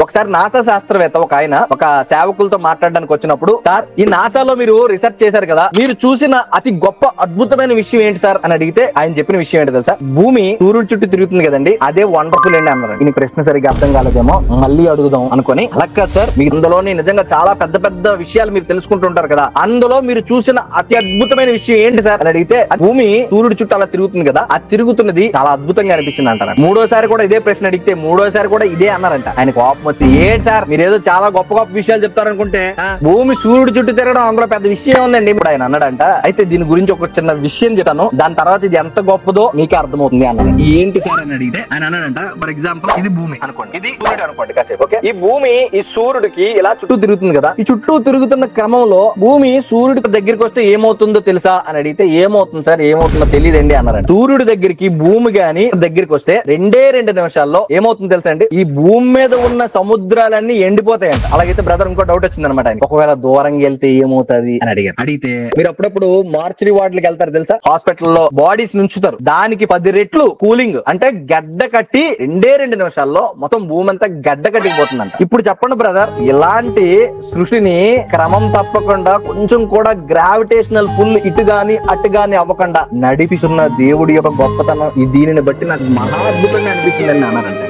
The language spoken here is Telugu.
ఒకసారి నాసా శాస్త్రవేత్త ఒక ఆయన ఒక సేవకులతో మాట్లాడడానికి వచ్చినప్పుడు, సార్ ఈ నాసాలో మీరు రీసెర్చ్ చేశారు కదా, మీరు చూసిన అతి గొప్ప అద్భుతమైన విషయం ఏంటి సార్ అని అడిగితే ఆయన చెప్పిన విషయం ఏంటి తెలుసా? భూమి సూర్యుడి చుట్టూ తిరుగుతుంది కదండి, అదే వండర్ఫుల్ ఏంటి అన్నారు. ఈ ప్రశ్న సరిగ్గా అర్థం కాలేదేమో, మళ్ళీ అడుగుదాం అనుకుని, అలా సార్ మీరు ఇందులోని నిజంగా చాలా పెద్ద పెద్ద విషయాలు మీరు తెలుసుకుంటుంటారు కదా, అందులో మీరు చూసిన అతి అద్భుతమైన విషయం ఏంటి సార్ అని అడిగితే, భూమి సూర్యుడి చుట్టూ అలా తిరుగుతుంది కదా, ఆ తిరుగుతున్నది చాలా అద్భుతంగా అనిపించింది అంటారు. మూడోసారి కూడా ఇదే ప్రశ్న అడిగితే మూడోసారి కూడా ఇదే అన్నారంట. ఆయన కోపం వచ్చి, ఏంటి సార్ మీరు ఏదో చాలా గొప్ప గొప్ప విషయాలు చెప్తారనుకుంటే భూమి సూర్యుడి చుట్టూ తిరగడం అందులో పెద్ద విషయం ఉందండి ఇప్పుడు ఆయన అన్నాడంట. అయితే దీని గురించి ఒక చిన్న విషయం చెప్తాను, దాని తర్వాత ఇది ఎంత గొప్పదో మీకే అర్థమవుతుంది అన్నాడు. ఏంటి సార్ అని అడిగితే ఆయన అన్నాడంట, ఫర్ ఎగ్జాంపుల్ ఇది భూమి అనుకోండి, ఇది సూర్యుడు అనుకోండి కాసేపు, ఓకే? ఈ భూమి ఈ సూర్యుడికి ఇలా చుట్టూ తిరుగుతుంది కదా, ఈ చుట్టూ తిరుగుతున్న క్రమంలో భూమి సూర్యుడి దగ్గరికి వస్తే ఏమవుతుందో తెలుసా అని అడిగితే, ఏమవుతుంది సార్ ఏమవుతుందో తెలియదండి అన్నారంట. సూర్యుడి దగ్గరికి భూమి గాని దగ్గరికి వస్తే 2 నిమిషాల్లో ఏమవుతుందో తెలుసా అండి, ఈ భూమి మీద ఉన్న సముద్రాలన్నీ ఎండిపోతాయంట. అలాగైతే బ్రదర్ ఇంకో డౌట్ వచ్చింది అనమాట, ఒకవేళ దూరంగా వెళ్తే ఏమవుతుంది అని అడిగారు. అడిగితే, మీరు అప్పుడప్పుడు మార్చరీ వార్డులకు వెళ్తారు తెలుసా, హాస్పిటల్లో బాడీస్ నుంచుతారు, దానికి 10 రెట్లు కూలింగ్, అంటే గడ్డ కట్టి 2 నిమిషాల్లో మొత్తం భూమి అంతా గడ్డ కట్టిపోతుందంట. ఇప్పుడు చెప్పండి బ్రదర్, ఇలాంటి సృష్టిని క్రమం తప్పకుండా కొంచెం కూడా గ్రావిటేషనల్ పుల్ ఇటు గాని అటు గాని అవ్వకుండా నడిపిస్తున్న దేవుడి యొక్క గొప్పతనం, దీనిని బట్టి నాకు మహా అద్భుతంగా అనిపించిందని అన్నారంట.